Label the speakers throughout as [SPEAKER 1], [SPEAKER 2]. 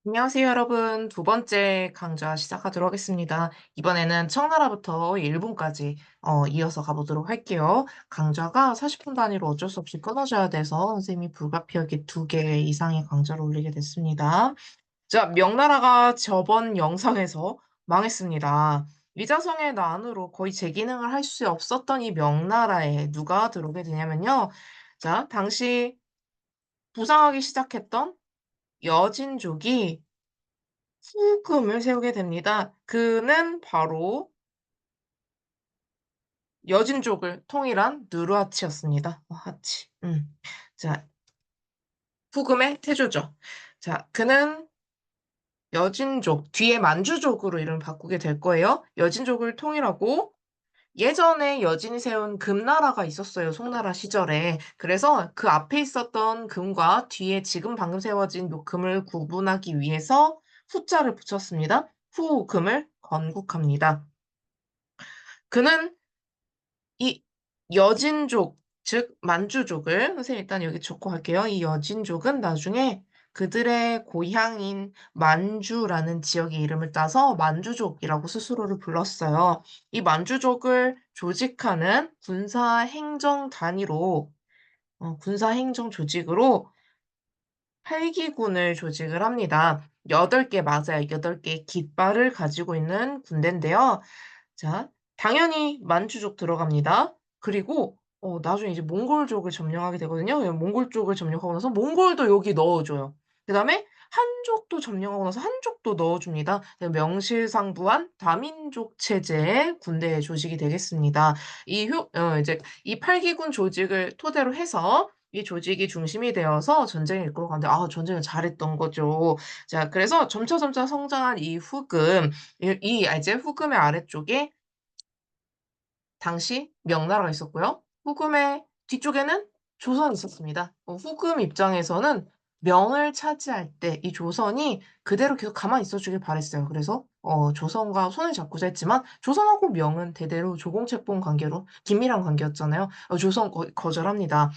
[SPEAKER 1] 안녕하세요, 여러분. 두 번째 강좌 시작하도록 하겠습니다. 이번에는 청나라부터 일본까지 이어서 가보도록 할게요. 강좌가 40분 단위로 어쩔 수 없이 끊어져야 돼서 선생님이 불가피하게 2개 이상의 강좌를 올리게 됐습니다. 자, 명나라가 저번 영상에서 망했습니다. 위자성의 난으로 거의 제 기능을 할 수 없었던 이 명나라에 누가 들어오게 되냐면요. 자, 당시 부상하기 시작했던 여진족이 후금을 세우게 됩니다. 그는 바로 여진족을 통일한 누르하치였습니다. 하치. 자, 후금의 태조죠. 자, 그는 여진족, 뒤에 만주족으로 이름을 바꾸게 될 거예요. 여진족을 통일하고 예전에 여진이 세운 금나라가 있었어요. 송나라 시절에. 그래서 그 앞에 있었던 금과 뒤에 지금 방금 세워진 요 금을 구분하기 위해서 후자를 붙였습니다. 후금을 건국합니다. 그는 이 여진족, 즉 만주족을 선생님 일단 여기 적고 갈게요. 이 여진족은 나중에 그들의 고향인 만주라는 지역의 이름을 따서 만주족이라고 스스로를 불렀어요. 이 만주족을 조직하는 군사행정 단위로 군사행정 조직으로 팔기군을 조직을 합니다. 8개 맞아요. 8개의 깃발을 가지고 있는 군대인데요. 자, 당연히 만주족 들어갑니다. 그리고 나중에 이제 몽골족을 점령하게 되거든요. 몽골족을 점령하고 나서 몽골도 여기 넣어줘요. 그다음에 한족도 점령하고 나서 한족도 넣어줍니다. 명실상부한 다민족 체제의 군대 조직이 되겠습니다. 이제 이 팔기군 조직을 토대로 해서 이 조직이 중심이 되어서 전쟁을 이끌어 가는데 전쟁을 잘했던 거죠. 자, 그래서 점차 성장한 이 후금, 이제 후금의 아래쪽에 당시 명나라가 있었고요. 후금의 뒤쪽에는 조선이 있었습니다. 후금 입장에서는 명을 차지할 때 이 조선이 그대로 계속 가만히 있어주길 바랬어요. 그래서 조선과 손을 잡고자 했지만 조선하고 명은 대대로 조공채공 관계로 긴밀한 관계였잖아요. 조선 거절합니다.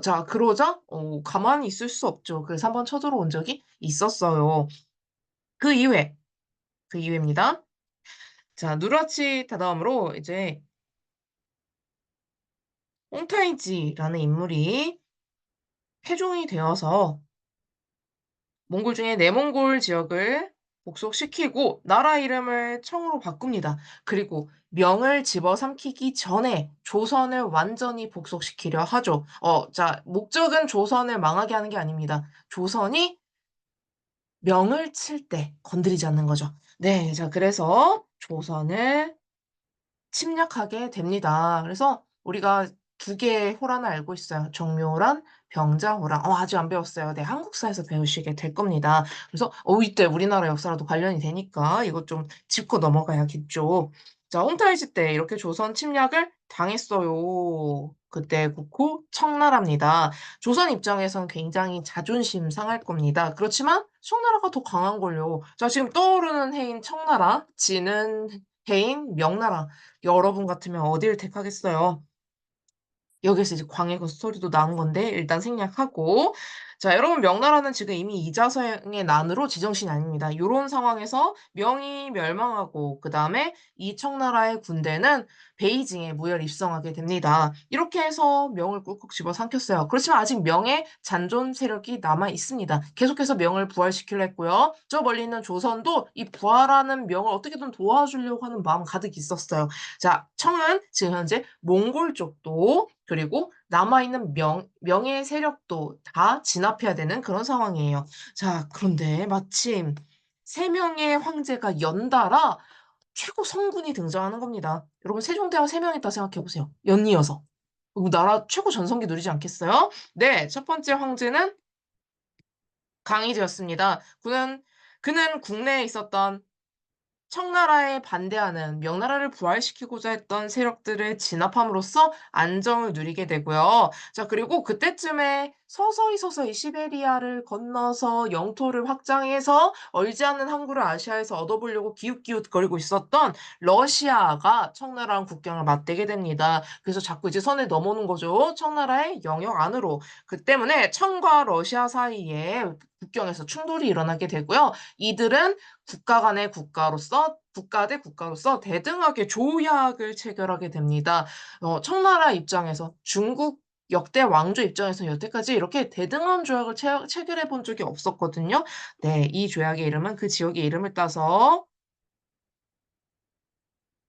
[SPEAKER 1] 자, 그러자 가만히 있을 수 없죠. 그래서 한번 쳐들어온 적이 있었어요. 그 이후에, 그 이후입니다. 자, 누르하치 다다음으로 이제 홍타이지라는 인물이 패종이 되어서 몽골 중에 내몽골 지역을 복속시키고 나라 이름을 청으로 바꿉니다. 그리고 명을 집어삼키기 전에 조선을 완전히 복속시키려 하죠. 자, 목적은 조선을 망하게 하는 게 아닙니다. 조선이 명을 칠 때 건드리지 않는 거죠. 네, 자, 그래서 조선을 침략하게 됩니다. 그래서 우리가 2개의 호란을 알고 있어요. 정묘호란, 병자호란. 아직 안 배웠어요. 네, 한국사에서 배우시게 될 겁니다. 그래서 이때 우리나라 역사라도 관련이 되니까 이거 좀 짚고 넘어가야겠죠. 자, 홍타이지 때 이렇게 조선 침략을 당했어요. 그때 국호 청나라입니다. 조선 입장에선 굉장히 자존심 상할 겁니다. 그렇지만 청나라가 더 강한 걸요. 자, 지금 떠오르는 해인 청나라, 지는 해인 명나라. 여러분 같으면 어디를 택하겠어요? 여기서 이제 광해군 스토리도 나온 건데 일단 생략하고 자, 여러분 명나라는 지금 이미 이자성의 난으로 지정신이 아닙니다. 요런 상황에서 명이 멸망하고 그다음에 이 청나라의 군대는 베이징에 무혈 입성하게 됩니다. 이렇게 해서 명을 꿀꺽 집어삼켰어요. 그렇지만 아직 명의 잔존 세력이 남아 있습니다. 계속해서 명을 부활시키려 했고요. 저 멀리 있는 조선도 이 부활하는 명을 어떻게든 도와주려고 하는 마음 가득 있었어요. 자, 청은 지금 현재 몽골 쪽도 그리고 남아있는 명의 세력도 다 진압해야 되는 그런 상황이에요. 자, 그런데 마침 3명의 황제가 연달아 최고 성군이 등장하는 겁니다. 여러분, 세종대왕 3명 있다 생각해 보세요. 연이어서. 나라 최고 전성기 누리지 않겠어요? 네, 첫 번째 황제는 강희제였습니다. 그는 국내에 있었던 청나라에 반대하는 명나라를 부활시키고자 했던 세력들을 진압함으로써 안정을 누리게 되고요. 자, 그리고 그때쯤에 서서히 서서히 시베리아를 건너서 영토를 확장해서 얼지 않는 항구를 아시아에서 얻어보려고 기웃기웃거리고 있었던 러시아가 청나라랑 국경을 맞대게 됩니다. 그래서 자꾸 이제 선을 넘어오는 거죠, 청나라의 영역 안으로. 그 때문에 청과 러시아 사이에 국경에서 충돌이 일어나게 되고요. 이들은 국가 대 국가로서 대등하게 조약을 체결하게 됩니다. 청나라 입장에서 중국 역대 왕조 입장에서 여태까지 이렇게 대등한 조약을 체결해 본 적이 없었거든요. 네. 이 조약의 이름은 그 지역의 이름을 따서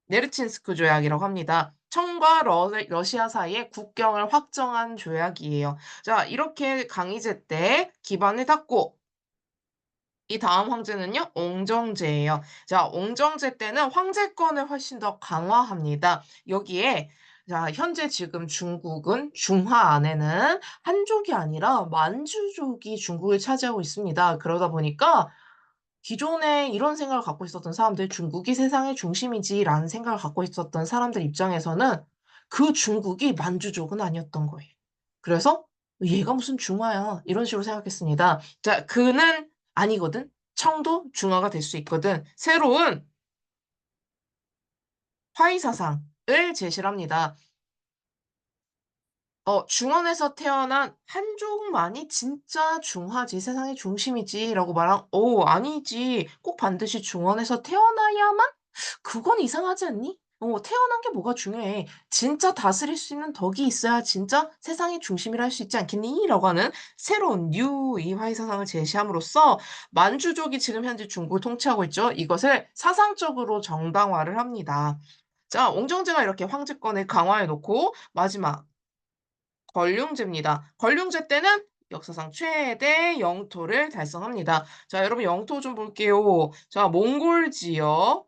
[SPEAKER 1] 네르친스크 조약이라고 합니다. 청과 러시아 사이의 국경을 확정한 조약이에요. 자, 이렇게 강희제 때 기반을 닦고 이다음 황제는요, 옹정제예요. 자, 옹정제 때는 황제권을 훨씬 더 강화합니다. 여기에 자, 현재 지금 중국은 중화 안에는 한족이 아니라 만주족이 중국을 차지하고 있습니다. 그러다 보니까 기존에 이런 생각을 갖고 있었던 사람들 '중국이 세상의 중심이지.'라는 생각을 갖고 있었던 사람들 입장에서는 그 중국이 만주족은 아니었던 거예요. 그래서 '얘가 무슨 중화야.' 이런 식으로 생각했습니다. 자, 그는 아니거든. 청도 중화가 될 수 있거든. 새로운 화의 사상을 제시를 합니다. "중원에서 태어난 한족만이 진짜 중화지, 세상의 중심이지."라고 말한 아니지. 꼭 반드시 중원에서 태어나야만 그건 이상하지 않니? 태어난 게 뭐가 중요해. 진짜 다스릴 수 있는 덕이 있어야 진짜 세상의 중심이라 할 수 있지 않겠니? 라고 하는 새로운 뉴 이화의 사상을 제시함으로써 만주족이 지금 현재 중국을 통치하고 있죠. 이것을 사상적으로 정당화를 합니다. 자, 옹정제가 이렇게 황제권을 강화해 놓고 마지막 걸륭제입니다. 걸륭제 때는 역사상 최대 영토를 달성합니다. 자, 여러분 영토 좀 볼게요. 자, 몽골 지역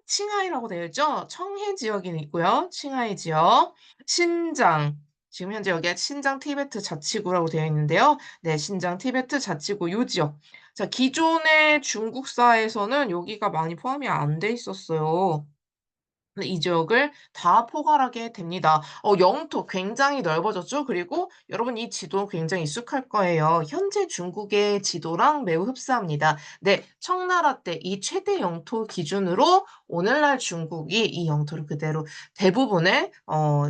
[SPEAKER 1] 칭하이라고 되어 있죠? 청해 지역이 있고요. 칭하이 지역, 신장, 지금 현재 여기가 신장 티베트 자치구라고 되어 있는데요. 네, 신장 티베트 자치구 요 지역. 자, 기존의 중국사에서는 여기가 많이 포함이 안 돼 있었어요. 근데 이 지역을 다 포괄하게 됩니다. 영토 굉장히 넓어졌죠. 그리고 여러분 이 지도 굉장히 익숙할 거예요. 현재 중국의 지도랑 매우 흡사합니다. 네. 청나라 때 이 최대 영토 기준으로 오늘날 중국이 이 영토를 그대로 대부분을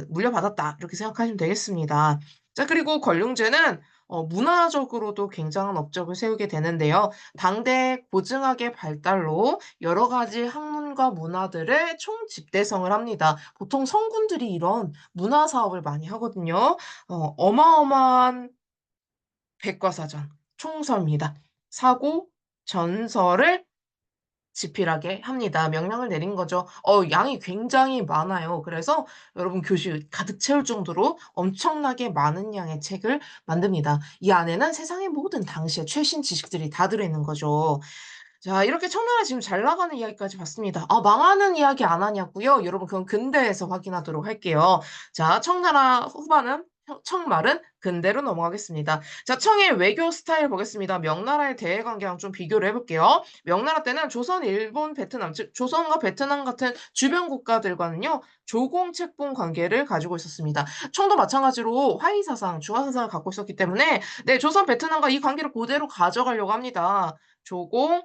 [SPEAKER 1] 물려받았다. 이렇게 생각하시면 되겠습니다. 자, 그리고 걸륭제는 문화적으로도 굉장한 업적을 세우게 되는데요. 당대 고증학의 발달로 여러 가지 학문과 문화들을 총집대성을 합니다. 보통 성군들이 이런 문화 사업을 많이 하거든요. 어마어마한 백과사전, 총서입니다. 사고, 전설을 집필하게 합니다. 명령을 내린 거죠. 양이 굉장히 많아요. 그래서 여러분 교실 가득 채울 정도로 엄청나게 많은 양의 책을 만듭니다. 이 안에는 세상의 모든 당시의 최신 지식들이 다 들어 있는 거죠. 자, 이렇게 청나라 지금 잘 나가는 이야기까지 봤습니다. 망하는 이야기 안 하냐고요? 여러분 그건 근대에서 확인하도록 할게요. 자, 청나라 후반은 청말은 근대로 넘어가겠습니다. 자, 청의 외교 스타일 보겠습니다. 명나라의 대외 관계랑 좀 비교를 해 볼게요. 명나라 때는 조선, 일본, 베트남 즉 조선과 베트남 같은 주변 국가들과는요. 조공 책봉 관계를 가지고 있었습니다. 청도 마찬가지로 화의 사상, 중화 사상을 갖고 있었기 때문에 네, 조선, 베트남과 이 관계를 고대로 가져가려고 합니다. 조공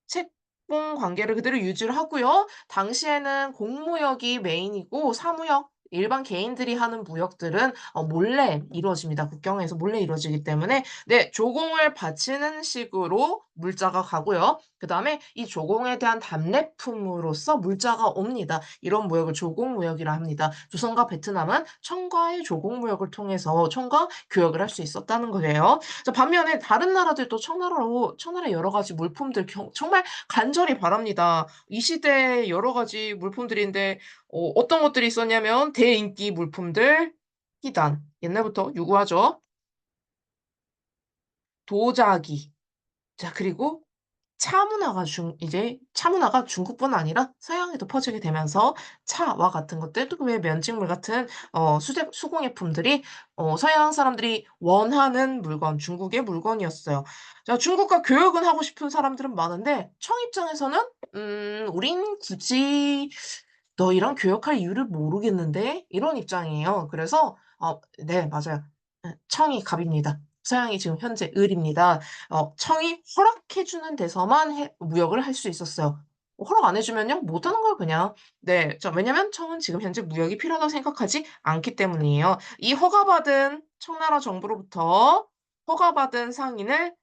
[SPEAKER 1] 책봉 관계를 그대로 유지를 하고요. 당시에는 공무역이 메인이고 사무역 일반 개인들이 하는 무역들은 몰래 이루어집니다. 국경에서 몰래 이루어지기 때문에 네, 조공을 바치는 식으로 물자가 가고요. 그다음에 이 조공에 대한 답례품으로써 물자가 옵니다. 이런 무역을 조공무역이라 합니다. 조선과 베트남은 청과의 조공무역을 통해서 청과 교역을 할 수 있었다는 거예요. 자, 반면에 다른 나라들도 청나라의 여러 가지 물품들 정말 간절히 바랍니다. 이 시대에 여러 가지 물품들인데 어떤 것들이 있었냐면 대인기 물품들 희단 옛날부터 유구하죠. 도자기. 자, 그리고 차 문화가 중국뿐 아니라 서양에도 퍼지게 되면서 차와 같은 것들 또 그 외에 면직물 같은 수공예품들이 서양 사람들이 원하는 물건, 중국의 물건이었어요. 자, 중국과 교역은 하고 싶은 사람들은 많은데 청 입장에서는 '우린 굳이 너희랑 교역할 이유를 모르겠는데?' 이런 입장이에요. 그래서 네, 맞아요. 청이 갑입니다. 서양이 지금 현재 을입니다. 청이 허락해 주는 데서만 무역을 할 수 있었어요. 허락 안 해 주면요 못 하는 거예요 그냥. 네. 왜냐면 청은 지금 현재 무역이 필요하다고 생각하지 않기 때문이에요. 이 허가받은 청나라 정부로부터 허가받은 상인을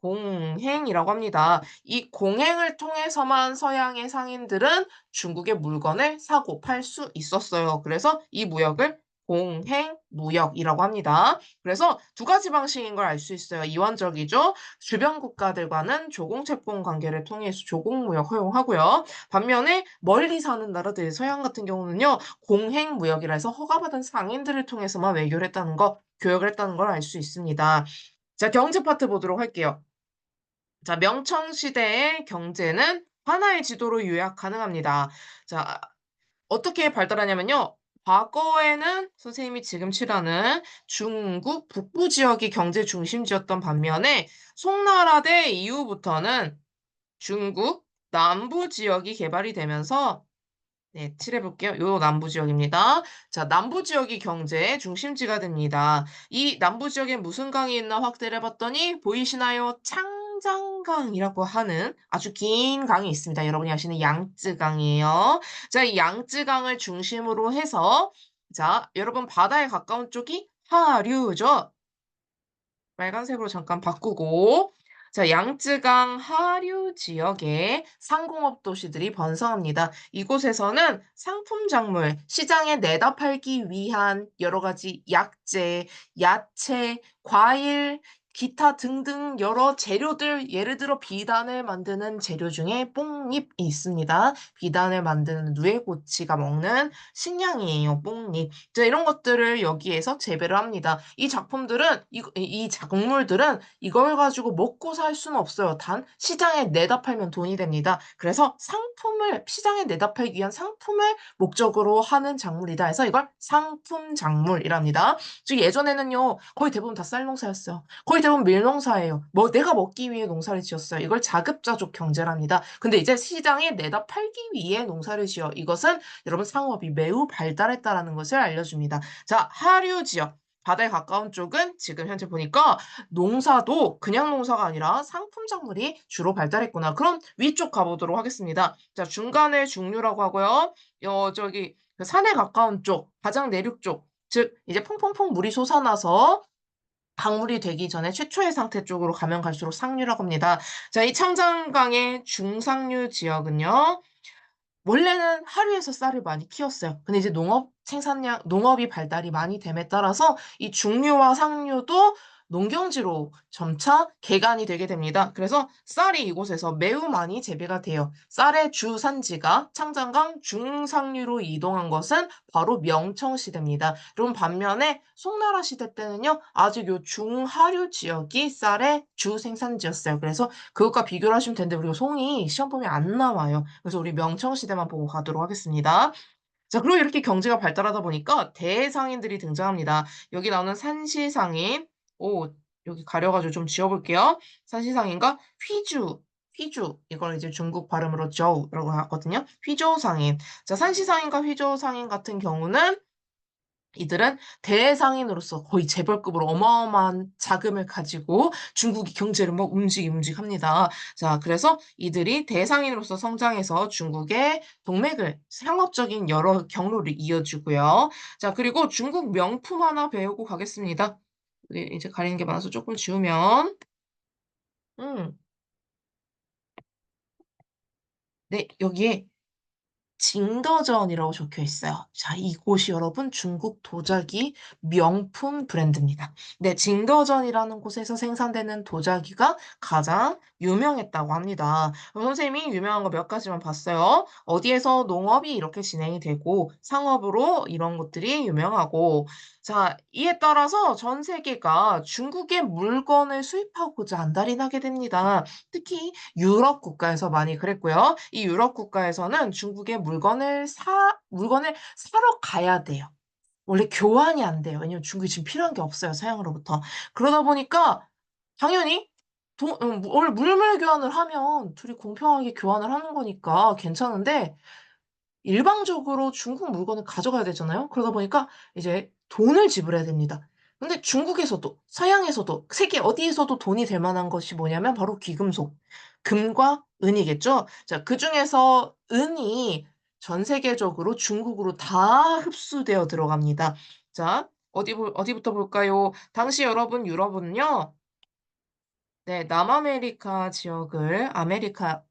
[SPEAKER 1] 공행이라고 합니다. 이 공행을 통해서만 서양의 상인들은 중국의 물건을 사고 팔 수 있었어요. 그래서 이 무역을 공행무역이라고 합니다. 그래서 두 가지 방식인 걸 알 수 있어요. 이원적이죠. 주변 국가들과는 조공채권 관계를 통해서 조공무역 허용하고요. 반면에 멀리 사는 나라들 서양 같은 경우는요. 공행무역이라 해서 허가받은 상인들을 통해서만 외교를 했다는 거, 교역을 했다는 걸 알 수 있습니다. 자, 경제 파트 보도록 할게요. 자, 명청 시대의 경제는 하나의 지도로 요약 가능합니다. 자, 어떻게 발달하냐면요. 과거에는 선생님이 지금 칠하는 중국 북부 지역이 경제 중심지였던 반면에 송나라 때 이후부터는 중국 남부 지역이 개발이 되면서 네, 칠해 볼게요. 요 남부 지역입니다. 자, 남부 지역이 경제의 중심지가 됩니다. 이 남부 지역에 무슨 강이 있나 확대를 해 봤더니 보이시나요? 창장강이라고 하는 아주 긴 강이 있습니다. 여러분이 아시는 양쯔강이에요. 자, 이 양쯔강을 중심으로 해서 자, 여러분 바다에 가까운 쪽이 하류죠. 빨간색으로 잠깐 바꾸고 자 양쯔강 하류 지역에 상공업 도시들이 번성합니다. 이곳에서는 상품 작물, 시장에 내다 팔기 위한 여러 가지 약재, 야채, 과일, 기타 등등 여러 재료들 예를 들어 비단을 만드는 재료 중에 뽕잎이 있습니다. 비단을 만드는 누에고치가 먹는 식량이에요, 뽕잎. 자 이런 것들을 여기에서 재배를 합니다. 이 작품들은 이 작물들은 이걸 가지고 먹고 살 수는 없어요. 단 시장에 내다 팔면 돈이 됩니다. 그래서 상품을 시장에 내다 팔기 위한 상품을 목적으로 하는 작물이다 해서 이걸 상품 작물이랍니다. 즉 예전에는요. 거의 대부분 다 쌀농사였어요. 거의 대부분 밀농사예요. 뭐 내가 먹기 위해 농사를 지었어요. 이걸 자급자족 경제랍니다. 근데 이제 시장에 내다 팔기 위해 농사를 지어 이것은 여러분 상업이 매우 발달했다라는 것을 알려줍니다. 자, 하류 지역. 바다에 가까운 쪽은 지금 현재 보니까 농사도 그냥 농사가 아니라 상품 작물이 주로 발달했구나. 그럼 위쪽 가보도록 하겠습니다. 자, 중간을 중류라고 하고요. 저기 그 산에 가까운 쪽, 가장 내륙 쪽, 즉 이제 퐁퐁퐁 물이 솟아나서 강물이 되기 전에 최초의 상태 쪽으로 가면 갈수록 상류라고 합니다. 자, 이 창장강의 중상류 지역은요. 원래는 하류에서 쌀을 많이 키웠어요. 근데 이제 농업이 발달이 많이 됨에 따라서 이 중류와 상류도 농경지로 점차 개간이 되게 됩니다. 그래서 쌀이 이곳에서 매우 많이 재배가 돼요. 쌀의 주산지가 창장강 중상류로 이동한 것은 바로 명청시대입니다. 그럼 반면에 송나라 시대 때는요. 아직 요 중하류 지역이 쌀의 주 생산지였어요. 그래서 그것과 비교를 하시면 되는데 우리가 송이 시험 보면 안 나와요. 그래서 우리 명청 시대만 보고 가도록 하겠습니다. 자 그리고 이렇게 경제가 발달하다 보니까 대상인들이 등장합니다. 여기 나오는 산시상인 여기 가려 가지고 좀 지워 볼게요. 산시상인과 휘주 이걸 이제 중국 발음으로 저우라고 하거든요. 휘조상인. 자 산시상인과 휘조상인 같은 경우는 이들은 대상인으로서 거의 재벌급으로 어마어마한 자금을 가지고 중국의 경제를 막 움직입니다. 자, 그래서 이들이 대상인으로서 성장해서 중국의 동맥을 상업적인 여러 경로를 이어주고요. 자, 그리고 중국 명품 하나 배우고 가겠습니다. 이제 가리는 게 많아서 조금 지우면 음, 네, 여기에 징더전이라고 적혀 있어요. 자, 이곳이 여러분 중국 도자기 명품 브랜드입니다. 네, 징더전이라는 곳에서 생산되는 도자기가 가장 유명했다고 합니다. 선생님이 유명한 거 몇 가지만 봤어요. 어디에서 농업이 이렇게 진행이 되고 상업으로 이런 것들이 유명하고 자, 이에 따라서 전 세계가 중국의 물건을 수입하고자 안달이 나게 됩니다. 특히 유럽 국가에서 많이 그랬고요. 이 유럽 국가에서는 중국의 물건을 사러 가야 돼요. 원래 교환이 안 돼요. 왜냐면 중국이 지금 필요한 게 없어요, 서양으로부터. 그러다 보니까 당연히 원래 물물 교환을 하면 둘이 공평하게 교환을 하는 거니까 괜찮은데 일방적으로 중국 물건을 가져가야 되잖아요. 그러다 보니까 이제 돈을 지불해야 됩니다. 근데 중국에서도 서양에서도 세계 어디에서도 돈이 될 만한 것이 뭐냐면 바로 귀금속, 금과 은이겠죠. 자 그중에서 은이 전 세계적으로 중국으로 다 흡수되어 들어갑니다. 자 어디부터 볼까요? 당시 여러분 유럽은요. 네. 남아메리카 지역을 아메리카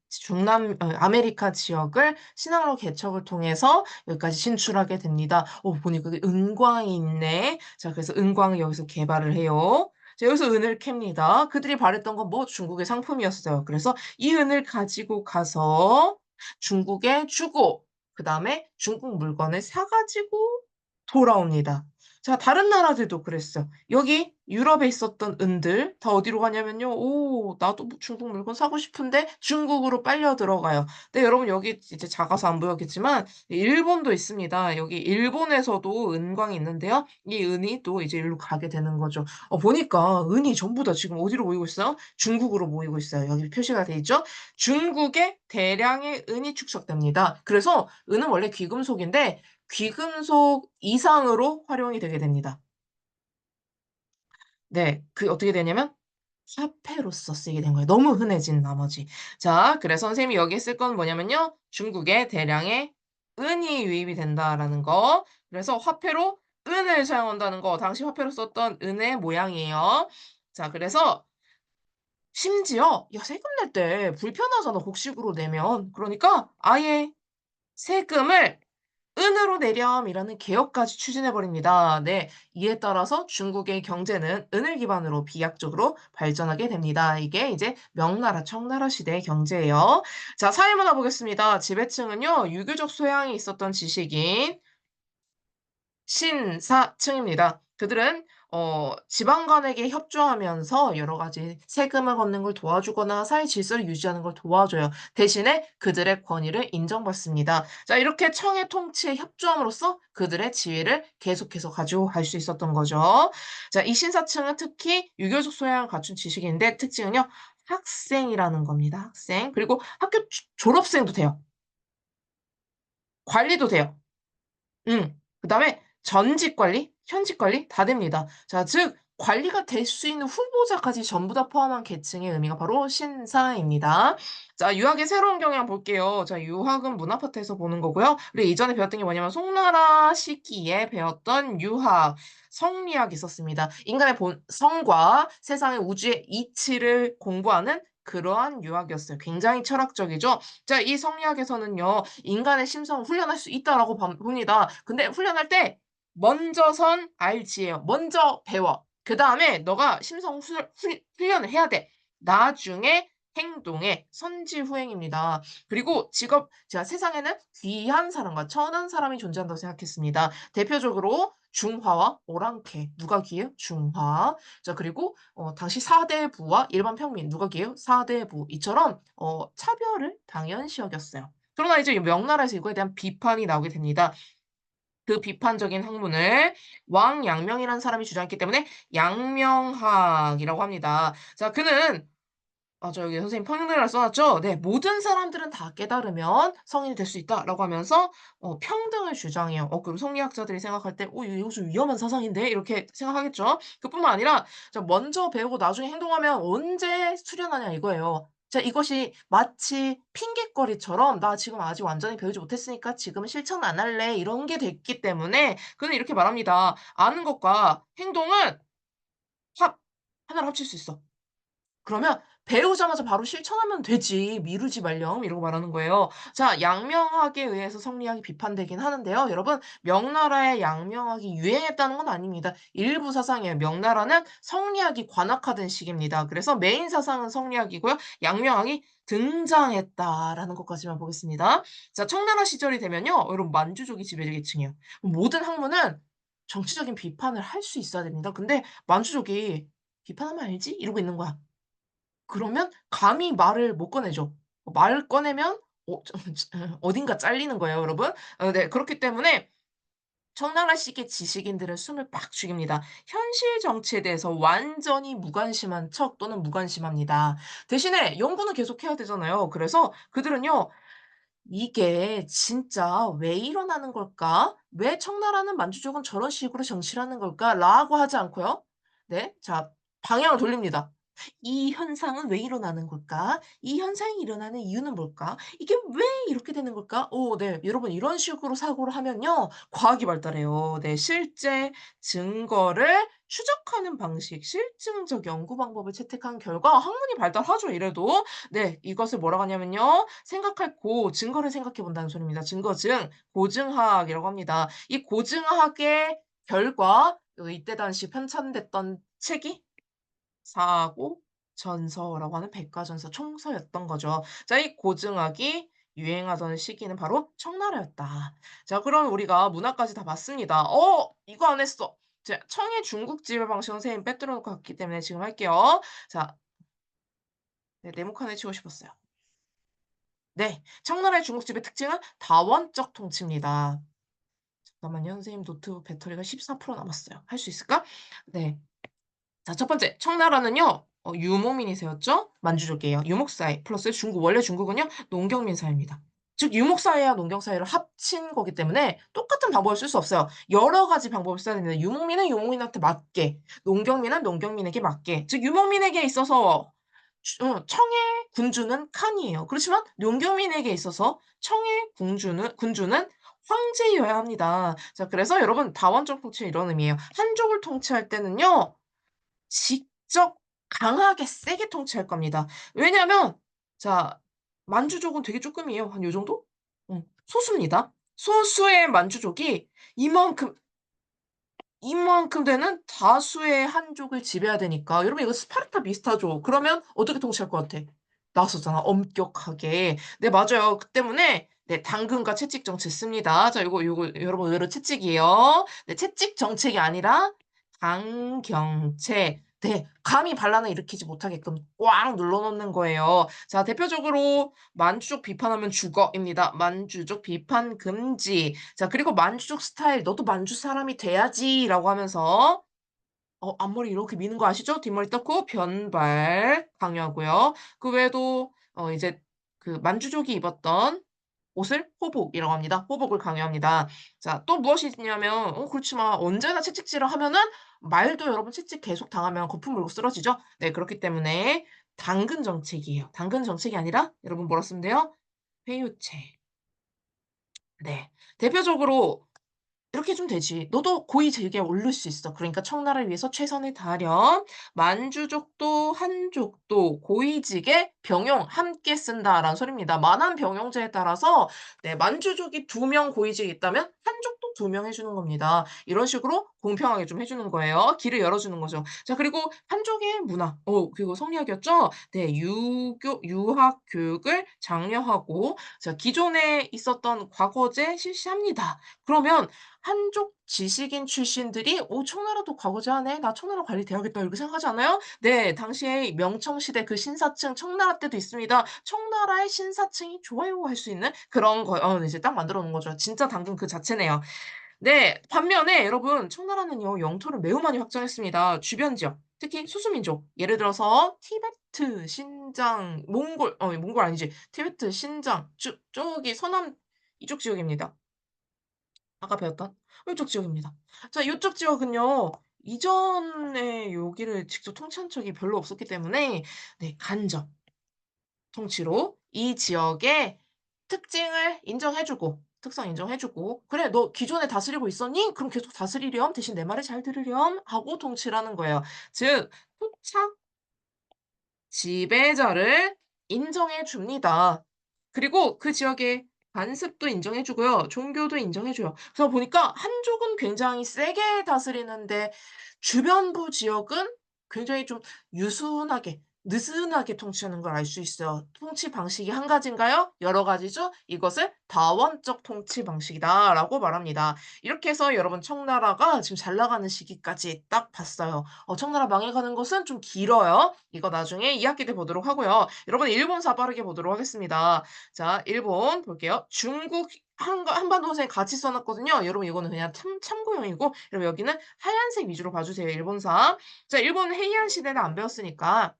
[SPEAKER 1] 지역을 신항로 개척을 통해서 여기까지 진출하게 됩니다. 보니까 여기 은광이 있네. 자 그래서 은광을 여기서 개발을 해요. 자 여기서 은을 캡니다. 그들이 바랬던 건 뭐 중국의 상품이었어요. 그래서 이 은을 가지고 가서 중국에 주고 그다음에 중국 물건을 사 가지고 돌아옵니다. 자 다른 나라들도 그랬어요. 여기 유럽에 있었던 은들 다 어디로 가냐면요. 나도 뭐 중국 물건 사고 싶은데 중국으로 빨려 들어가요. 근데 여러분 여기 이제 작아서 안 보였겠지만 일본도 있습니다. 여기 일본에서도 은광이 있는데요. 이 은이 또 이제 일로 가게 되는 거죠. 보니까 은이 전부 다 지금 어디로 모이고 있어요? 중국으로 모이고 있어요. 여기 표시가 돼 있죠? 중국에 대량의 은이 축적됩니다. 그래서 은은 원래 귀금속인데 귀금속 이상으로 활용이 되게 됩니다. 네. 어떻게 되냐면 화폐로서 쓰이게 된 거예요, 너무 흔해진 나머지. 자 그래서 선생님이 여기에 쓸 건 뭐냐면요. 중국에 대량의 은이 유입이 된다라는 거. 그래서 화폐로 은을 사용한다는 거. 당시 화폐로 썼던 은의 모양이에요. 자 그래서 심지어 야 세금 낼 때 불편하잖아, 곡식으로 내면. 그러니까 아예 세금을 은으로 내렴이라는 개혁까지 추진해 버립니다. 네. 이에 따라서 중국의 경제는 은을 기반으로 비약적으로 발전하게 됩니다. 이게 이제 명나라, 청나라 시대의 경제예요. 자, 사회문화 보겠습니다. 지배층은요, 유교적 소양이 있었던 지식인 신사층입니다. 그들은 지방간에게 협조하면서 여러 가지 세금을 걷는 걸 도와주거나 사회 질서를 유지하는 걸 도와줘요. 대신에 그들의 권위를 인정받습니다. 자 이렇게 청의 통치에 협조함으로써 그들의 지위를 계속해서 가지고 갈 수 있었던 거죠. 자 이 신사층은 특히 유교적 소양을 갖춘 지식인데 특징은요. 학생이라는 겁니다. 학생. 그리고 학교 졸업생도 돼요. 관리도 돼요. 그다음에 전직 관리, 현직 관리 다 됩니다. 자 즉 관리가 될 수 있는 후보자까지 전부 다 포함한 계층의 의미가 바로 신사입니다. 자 유학의 새로운 경향 볼게요. 자 유학은 문화파트에서 보는 거고요. 우리 이전에 배웠던 게 뭐냐면 송나라 시기에 배웠던 유학, 성리학이 있었습니다. 인간의 본성과 세상의 우주의 이치를 공부하는 그러한 유학이었어요. 굉장히 철학적이죠. 자 이 성리학에서는요. 인간의 심성을 훈련할 수 있다라고 봅니다. 근데 훈련할 때 먼저선 알지예요. 먼저 배워. 그다음에 너가 심성 훈련을 해야 돼. 나중에 행동에 선지후행입니다. 그리고 제가 세상에는 귀한 사람과 천한 사람이 존재한다고 생각했습니다. 대표적으로 중화와 오랑캐 누가 귀해요? 중화. 자 그리고 당시 사대부와 일반 평민 누가 귀해요? 사대부. 이처럼 차별을 당연시 여겼어요. 그러나 이제 명나라에서 이거에 대한 비판이 나오게 됩니다. 그 비판적인 학문을 왕양명이라는 사람이 주장했기 때문에 양명학이라고 합니다. 자 그는 여기 선생님 평등을 써 놨죠? 네. "모든 사람들은 다 깨달으면 성인이 될 수 있다."라고 하면서 평등을 주장해요. 그럼 성리학자들이 생각할 때 이거 좀 위험한 사상인데?' 이렇게 생각하겠죠. 그뿐만 아니라 자 먼저 배우고 나중에 행동하면 언제 수련하냐 이거예요. 자 이것이 마치 핑곗거리처럼 '나 지금 아직 완전히 배우지 못했으니까 지금은 실천 안 할래.' 이런 게 됐기 때문에 그는 이렇게 말합니다. "아는 것과 행동은 합 하나로 합칠 수 있어." 그러면 배우자마자 바로 실천하면 되지. 미루지 말렴. 이러고 말하는 거예요. 자 양명학에 의해서 성리학이 비판되긴 하는데요. 여러분 명나라의 양명학이 유행했다는 건 아닙니다. 일부 사상이에요. 명나라는 성리학이 관학화된 시기입니다. 그래서 메인 사상은 성리학이고요. 양명학이 등장했다라는 것까지만 보겠습니다. 자 청나라 시절이 되면요. 여러분 만주족이 지배계층이에요. 모든 학문은 정치적인 비판을 할 수 있어야 됩니다. 근데 만주족이 "비판하면 알지?" 이러고 있는 거야. 그러면 감히 말을 못 꺼내죠. 말 꺼내면 어딘가 잘리는 거예요 여러분. 네. 그렇기 때문에 청나라 시기 지식인들은 숨을 팍 죽입니다. 현실 정치에 대해서 완전히 무관심한 척 또는 무관심합니다. 대신에 연구는 계속해야 되잖아요. 그래서 그들은요. 이게 진짜 왜 일어나는 걸까? 왜 청나라는 만주족은 저런 식으로 정치를 하는 걸까?'라고 하지 않고요. 네. 자, 방향을 돌립니다. '이 현상은 왜 일어나는 걸까? 이 현상이 일어나는 이유는 뭘까? 이게 왜 이렇게 되는 걸까?' 네. 여러분 이런 식으로 사고를 하면요. 과학이 발달해요. 네. 실제 증거를 추적하는 방식, 실증적 연구 방법을 채택한 결과 학문이 발달하죠 이래도. 네. 이것을 뭐라고 하냐면요. 생각할 고, 증거를 생각해 본다는 소리입니다. 증거증, 고증학이라고 합니다. 이 고증학의 결과 이때 당시 편찬됐던 책이 사고 전서라고 하는 백과전서 총서였던 거죠. 자, 이 고증학이 유행하던 시기는 바로 청나라였다. 자, 그럼 우리가 문학까지 다 봤습니다. 이거 안 했어. 자, 청의 중국지배 방식 선생님 빼들어 놓고 갔기 때문에 지금 할게요. 자, 네, 네모칸을 치고 싶었어요. 네. 청나라의 중국집의 특징은 다원적 통치입니다. 잠깐만요. 선생님 노트북 배터리가 14% 남았어요. 할 수 있을까? 네. 자, 첫 번째 청나라는요. 유목민이 세웠죠. 만주족이에요. 유목사회 플러스 중국, 원래 중국은요 농경민 사회입니다. 즉 유목사회와 농경사회를 합친 거기 때문에 똑같은 방법을 쓸 수 없어요. 여러 가지 방법을 써야 됩니다. 유목민은 유목민한테 맞게, 농경민은 농경민에게 맞게. 즉 유목민에게 있어서 청의 군주는 칸이에요. 그렇지만 농경민에게 있어서 청의 군주는 황제여야 합니다. 자, 그래서 여러분 다원적 통치 이런 의미예요. 한족을 통치할 때는요. 직접 강하게 세게 통치할 겁니다. 왜냐하면 자, 만주족은 되게 쪼끔이에요. 한 요 정도? 소수입니다. 소수의 만주족이 이만큼 되는 다수의 한족을 지배해야 되니까 여러분 이거 스파르타 비슷하죠? 그러면 어떻게 통치할 것 같아? 나섰잖아 엄격하게. 네, 맞아요. 그 때문에 네, 당근과 채찍 정책 씁니다. 자, 요거 여러분 의외로 채찍이에요. 네, 채찍 정책이 아니라 강경책. 네. 감히 반란을 일으키지 못하게끔 꽉 눌러 놓는 거예요. 자, 대표적으로 "만주족 비판하면 죽어."입니다. 만주족 비판 금지. 자, 그리고 "만주족 스타일 너도 만주 사람이 돼야지."라고 하면서 앞머리 이렇게 미는 거 아시죠? 뒷머리 떴고 변발 강요하고요. 그 외에도 이제 그 만주족이 입었던 옷을 호복이라고 합니다. 호복을 강요합니다. 자, 또 무엇이 있냐면 그렇지만 언제나 채찍질을 하면은 말도 여러분 채찍 계속 당하면 거품 물고 쓰러지죠. 네, 그렇기 때문에 당근 정책이에요. 당근 정책이 아니라 여러분 뭐라 쓰면 돼요? 회유책. 네. 대표적으로 이렇게 해주면 되지. "너도 고위 직위에 오를 수 있어. 그러니까 청나라를 위해서 최선을 다하렴. 만주족도 한족도 고위직에 병용 함께 쓴다."라는 소리입니다. 만한 병용제에 따라서 네, 만주족이 2명 고위직이 있다면 한족도 2명 해 주는 겁니다. 이런 식으로 공평하게 좀 해 주는 거예요. 길을 열어 주는 거죠. 자, 그리고 한족의 문화 그리고 성리학이었죠? 네. 유학 교육을 장려하고 자, 기존에 있었던 과거제 실시합니다. 그러면 한족 지식인 출신들이 '오, 청나라도 과거제하네. 나 청나라 관리돼야겠다.' 이렇게 생각하지 않아요? 네. 당시에 명청시대 그 신사층 청나라 때도 있습니다. 청나라의 신사층이 좋아요 할 수 있는 그런 거 이제 딱 만들어 놓은 거죠. 진짜 당근 그 자체네요. 네. 반면에 여러분 청나라는요 영토를 매우 많이 확장했습니다. 주변 지역, 특히 소수민족 예를 들어서 티베트, 신장, 몽골 몽골 아니지. 티베트, 신장 저기 서남 이쪽 지역입니다. 아까 배웠던 요쪽 지역입니다. 자, 요쪽 지역은요. 이전에 여기를 직접 통치한 적이 별로 없었기 때문에 네, 간접 통치로 이 지역의 특징을 인정해 주고 특성 인정해 주고 "그래 너 기존에 다스리고 있었니? 그럼 계속 다스리렴. 대신 내 말을 잘 들으렴." 하고 통치를 하는 거예요. 즉 토착 지배자를 인정해 줍니다. 그리고 그 지역의 관습도 인정해 주고요. 종교도 인정해 줘요. 그러다 보니까 한족은 굉장히 세게 다스리는데 주변부 지역은 굉장히 좀 유순하게 느슨하게 통치하는 걸 알 수 있어요. 통치 방식이 한 가지인가요? 여러 가지죠? 이것을 다원적 통치 방식이다라고 말합니다. 이렇게 해서 여러분 청나라가 지금 잘 나가는 시기까지 딱 봤어요. 청나라 망해가는 것은 좀 길어요. 이거 나중에 2학기 때 보도록 하고요. 여러분 일본사 빠르게 보도록 하겠습니다. 자, 일본 볼게요. 중국 한반도 선생님 같이 써 놨거든요. 여러분 이거는 그냥 참고용이고 여러분 여기는 하얀색 위주로 봐 주세요, 일본사. 자, 일본 헤이안 시대는 안 배웠으니까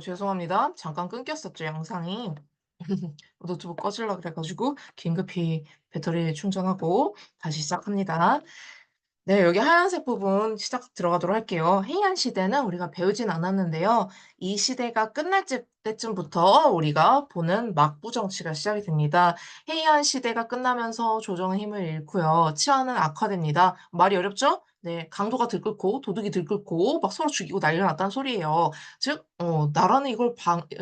[SPEAKER 1] 죄송합니다. 잠깐 끊겼었죠, 영상이. 노트북 꺼지려 그래 가지고 긴급히 배터리 충전하고 다시 시작합니다. 네, 여기 하얀색 부분 시작 들어가도록 할게요. 해안 시대는 우리가 배우진 않았는데요. 이 시대가 끝날 때쯤부터 우리가 보는 막부 정치가 시작이 됩니다. 해안 시대가 끝나면서 조정은 힘을 잃고요. 치안은 악화됩니다. 말이 어렵죠? 네, 강도가 들끓고 도둑이 들끓고 막 서로 죽이고 난리가 났다는 소리예요. 즉, 나라는 이걸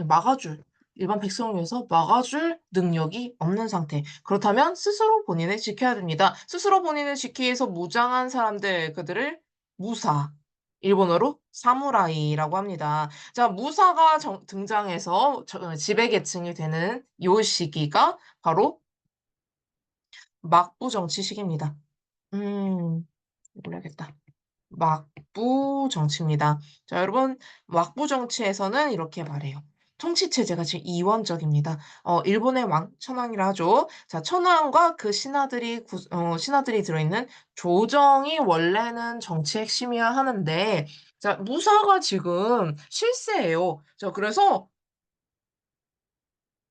[SPEAKER 1] 막아줄 일반 백성을 위해서 막아줄 능력이 없는 상태. 그렇다면 스스로 본인을 지켜야 됩니다. 스스로 본인을 지키기 위해서 무장한 사람들, 그들을 무사, 일본어로 사무라이라고 합니다. 자, 무사가 등장해서 지배계층이 되는 요 시기가 바로 막부 정치 시기입니다. 올려야겠다. 막부 정치입니다. 자, 여러분, 막부 정치에서는 이렇게 말해요. 통치 체제가 지금 이원적입니다. 일본의 왕, 천황이라 하죠. 자, 천황과 그 신하들이 들어있는 조정이 원래는 정치의 핵심이야 하는데, 자, 무사가 지금 실세예요. 자, 그래서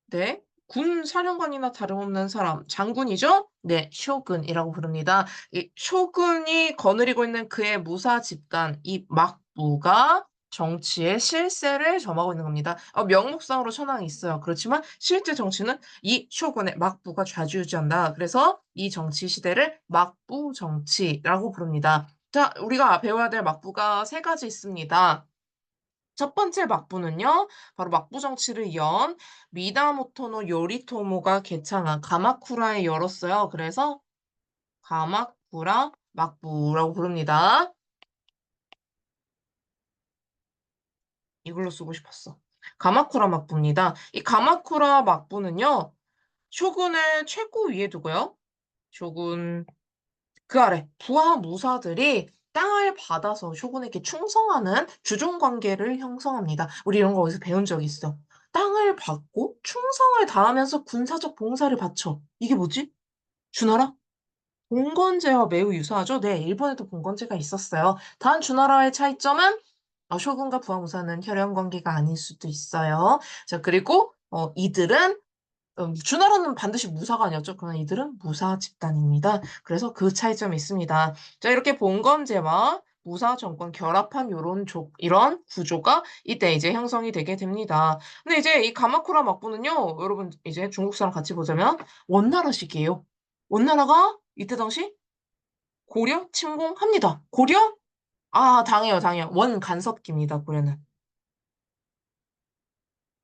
[SPEAKER 1] 네. 군 사령관이나 다름없는 사람, 장군이죠? 네, 쇼군이라고 부릅니다. 이 쇼군이 거느리고 있는 그의 무사 집단, 이 막부가 정치의 실세를 점하고 있는 겁니다. 명목상으로 천황이 있어요. 그렇지만 실제 정치는 이 쇼군의 막부가 좌지우지한다. 그래서 이 정치 시대를 막부 정치라고 부릅니다. 자, 우리가 배워야 될 막부가 세 가지 있습니다. 첫 번째 막부는요. 바로 막부 정치를 연 미나모토노 요리토모가 개창한 가마쿠라에 열었어요. 그래서 가마쿠라 막부라고 부릅니다. 이걸로 쓰고 싶었어. 가마쿠라 막부입니다. 이 가마쿠라 막부는요. 쇼군을 최고 위에 두고요. 쇼군 그 아래 부하 무사들이 땅을 받아서 쇼군에게 충성하는 주종 관계를 형성합니다. 우리 이런 거 어디서 배운 적 있어. 땅을 받고 충성을 다하면서 군사적 봉사를 바쳐. 이게 뭐지? 주나라? 봉건제와 매우 유사하죠? 네, 일본에도 봉건제가 있었어요. 단 주나라의 차이점은 쇼군과 부하 무사는 혈연 관계가 아닐 수도 있어요. 자, 그리고 이들은 주나라는 반드시 무사가 아니었죠. 그러나 이들은 무사 집단입니다. 그래서 그 차이점이 있습니다. 자, 이렇게 봉건제와 무사 정권 결합한 이런 구조가 이때 이제 형성이 되게 됩니다. 근데 이제 이 가마쿠라 막부는요, 여러분 이제 중국사랑 같이 보자면 원나라식이에요. 원나라가 이때 당시 고려 침공합니다. 고려? 당해요, 당해요. 원간섭기입니다, 고려는.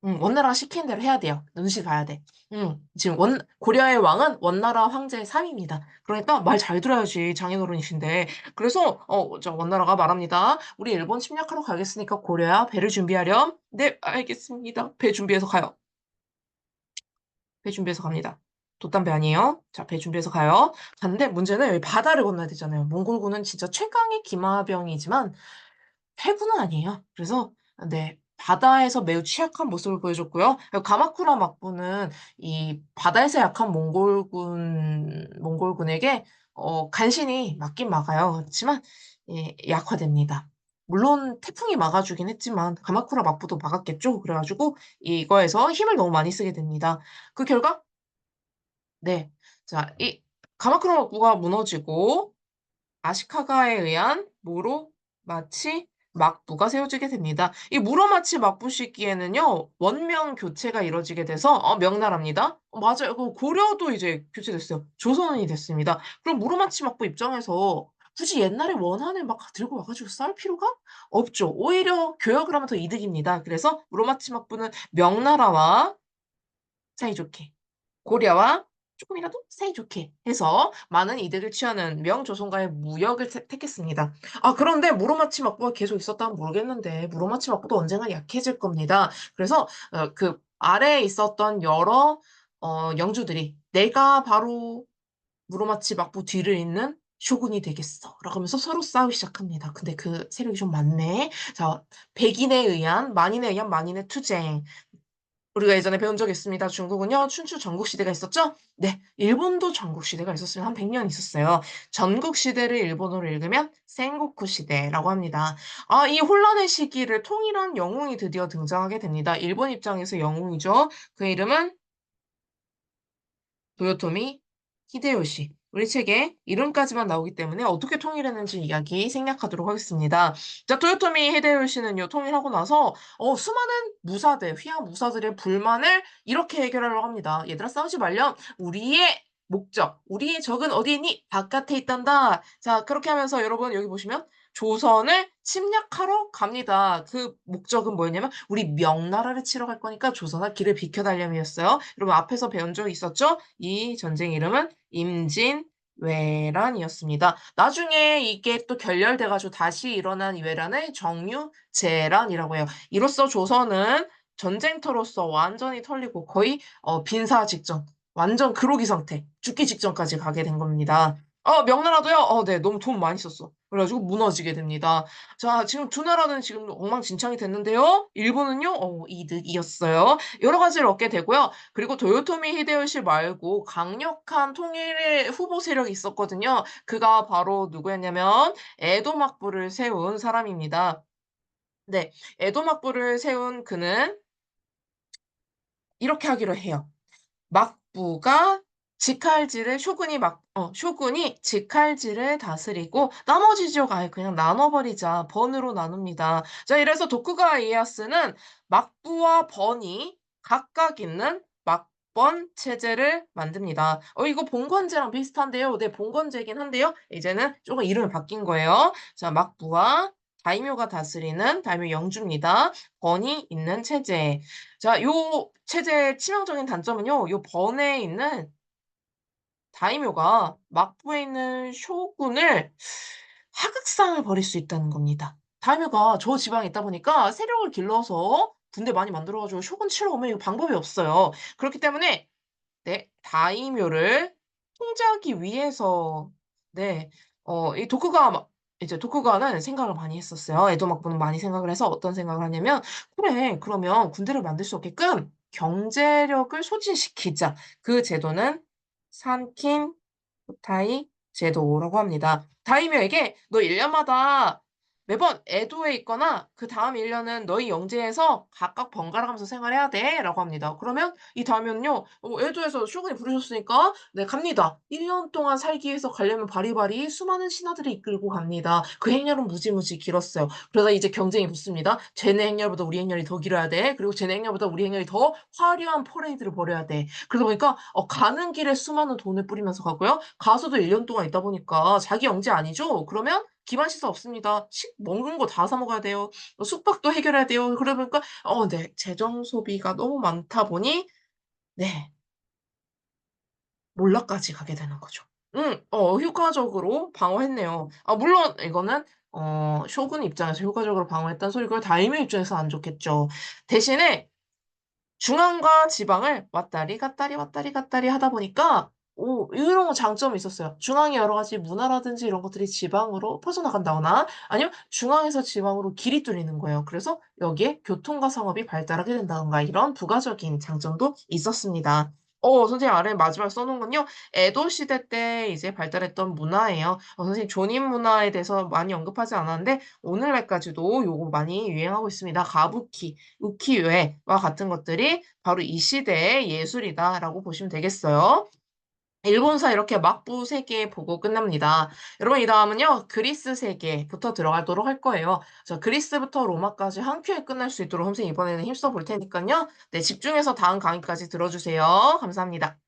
[SPEAKER 1] 원나라가 시키는 대로 해야 돼요. 눈치 봐야 돼. 지금 고려의 왕은 원나라 황제의 3입니다. 그러니까 말 잘 들어야지, 장인어른이신데. 그래서, 원나라가 말합니다. 우리 일본 침략하러 가겠으니까 고려야 배를 준비하렴. 네, 알겠습니다. 배 준비해서 가요. 배 준비해서 갑니다. 돛담배 아니에요. 자, 배 준비해서 가요. 갔는데 문제는 여기 바다를 건너야 되잖아요. 몽골군은 진짜 최강의 기마병이지만 해군은 아니에요. 그래서 네. 바다에서 매우 취약한 모습을 보여줬고요. 가마쿠라 막부는 이 바다에서 약한 몽골군에게 간신히 막긴 막아요. 그렇지만 예, 약화됩니다. 물론 태풍이 막아주긴 했지만 가마쿠라 막부도 막았겠죠. 그래가지고 이거에서 힘을 너무 많이 쓰게 됩니다. 그 결과 네. 자, 이 가마쿠라 막부가 무너지고 아시카가에 의한 무로마치 막부가 세워지게 됩니다. 이 무로마치 막부 시기에는요, 원명 교체가 이뤄지게 돼서, 명나라입니다. 맞아요. 그 고려도 이제 교체됐어요. 조선이 됐습니다. 그럼 무로마치 막부 입장에서 굳이 옛날에 원한을 막 들고 와가지고 싸울 필요가 없죠. 오히려 교역을 하면 더 이득입니다. 그래서 무로마치 막부는 명나라와 사이좋게 고려와 조금이라도 사이좋게 해서 많은 이득을 취하는 명조선과의 무역을 택했습니다. 그런데 무로마치 막부가 계속 있었다면 모르겠는데 무로마치 막부도 언젠가 약해질 겁니다. 그래서 그 아래에 있었던 여러 영주들이 내가 바로 무로마치 막부 뒤를 잇는 쇼군이 되겠어. 라고 하면서 서로 싸우기 시작합니다. 근데 그 세력이 좀 많네. 자, 만인에 의한 만인의 투쟁. 우리가 예전에 배운 적 있습니다. 중국은요, 춘추 전국시대가 있었죠? 네. 일본도 전국시대가 있었어요. 한 100년 있었어요. 전국시대를 일본어로 읽으면 센고쿠 시대라고 합니다. 아, 이 혼란의 시기를 통일한 영웅이 드디어 등장하게 됩니다. 일본 입장에서 영웅이죠. 그 이름은 도요토미 히데요시. 우리 책에 이름까지만 나오기 때문에 어떻게 통일했는지 이야기 생략하도록 하겠습니다. 자, 토요토미 히데요시는요, 통일하고 나서 수많은 무사들, 위안 무사들의 불만을 이렇게 해결하려고 합니다. "얘들아, 싸우지 말렴. 우리의 목적, 우리의 적은 어디 있니? 바깥에 있단다." 자, 그렇게 하면서 여러분 여기 보시면 조선을 침략하러 갑니다. 그 목적은 뭐였냐면 "우리 명나라를 치러 갈 거니까 조선아 길을 비켜 달렴."이었어요. 여러분 앞에서 배운 적이 있었죠? 이 전쟁 이름은 임진왜란이었습니다. 나중에 이게 또 결렬돼 가지고 다시 일어난 이 왜란을 정유재란이라고 해요. 이로써 조선은 전쟁터로서 완전히 털리고 거의 빈사 직전, 완전 그로기 상태, 죽기 직전까지 가게 된 겁니다. 명나라도요. 네. 너무 돈 많이 썼어. 그래 가지고 무너지게 됩니다. 자, 지금 두 나라는 지금 엉망진창이 됐는데요. 일본은요. 이득이었어요. 여러 가지를 얻게 되고요. 그리고 도요토미 히데요시 말고 강력한 통일 후보 세력이 있었거든요. 그가 바로 누구였냐면 에도 막부를 세운 사람입니다. 네. 에도 막부를 세운 그는 이렇게 하기로 해요. 막부가 직할지를 쇼군이 직할지를 다스리고 나머지 지역 아예 그냥 나눠 버리자. 번으로 나눕니다. 자, 이래서 도쿠가와 이에야스는 막부와 번이 각각 있는 막번 체제를 만듭니다. 이거 봉건제랑 비슷한데요. 네, 봉건제긴 한데요. 이제는 쪼금 이름이 바뀐 거예요. 자, 막부와 다이묘가 다스리는 다이묘 영주입니다. 번이 있는 체제. 자, 요 체제의 치명적인 단점은요. 요 번에 있는 다이묘가 막부에 있는 쇼군을 하극상을 벌일 수 있다는 겁니다. 다이묘가 저 지방에 있다 보니까 세력을 길러서 군대 많이 만들어 가지고 쇼군 치러 오면 이거 방법이 없어요. 그렇기 때문에 네, 다이묘를 통제하기 위해서 네, 이 도쿠가와는 생각을 많이 했었어요. 에도 막부는 많이 생각을 해서 어떤 생각을 하냐면 '그래, 그러면 군대를 만들 수 없게끔 경제력을 소진시키자.' 그 제도는 산킨 후타이 제도라고 합니다. 다이묘에게 "너 1 년마다 매번 에도에 있거나 그다음 1 년은 너희 영지에서 각각 번갈아 가면서 생활해야 돼."라고 합니다. 그러면 이 다이묘는요, 에도에서 쇼군이 부르셨으니까 "네, 갑니다." 1년 동안 살기 위해서 가려면 바리바리 수많은 신하들을 이끌고 갑니다. 그 행렬은 무지무지 길었어요. 그러다 이제 경쟁이 붙습니다. "쟤네 행렬보다 우리 행렬이 더 길어야 돼. 그리고 쟤네 행렬보다 우리 행렬이 더 화려한 퍼레이드를 벌여야 돼." 그러다 보니까 가는 길에 수많은 돈을 뿌리면서 가고요. 가서도 1년 동안 있다 보니까 자기 영지 아니죠? 그러면 기반 시설 없습니다. 먹는 거 다 사 먹어야 돼요. 숙박도 해결해야 돼요. 그러다 보니까 네, 재정 소비가 너무 많다 보니 네, 몰락까지 가게 되는 거죠. 효과적으로 방어했네요. 물론 이거는 쇼군 입장에서 효과적으로 방어했다는 소리고요. 다이묘 입장에서 안 좋겠죠. 대신에 중앙과 지방을 왔다리 갔다리 왔다리 갔다리 하다 보니까 이런 장점이 있었어요. 중앙의 여러 가지 문화라든지 이런 것들이 지방으로 퍼져나간다거나 아니면 중앙에서 지방으로 길이 뚫리는 거예요. 그래서 여기에 교통과 상업이 발달하게 된다든가 이런 부가적인 장점도 있었습니다. 선생님 아래 마지막에 써 놓은 건요. 에도 시대 때 이제 발달했던 문화예요. 선생님 조닌 문화에 대해서 많이 언급하지 않았는데 오늘날까지도 요거 많이 유행하고 있습니다. 가부키, 우키요-에와 같은 것들이 바로 이 시대의 예술이다라고 보시면 되겠어요. 일본사 이렇게 막부 세계 보고 끝납니다. 여러분 이다음은요. 그리스 세계부터 들어가도록 할 거예요. 자, 그리스부터 로마까지 한 큐에 끝날 수 있도록 선생님 이번에는 힘써 볼 테니깐요. 네, 집중해서 다음 강의까지 들어 주세요. 감사합니다.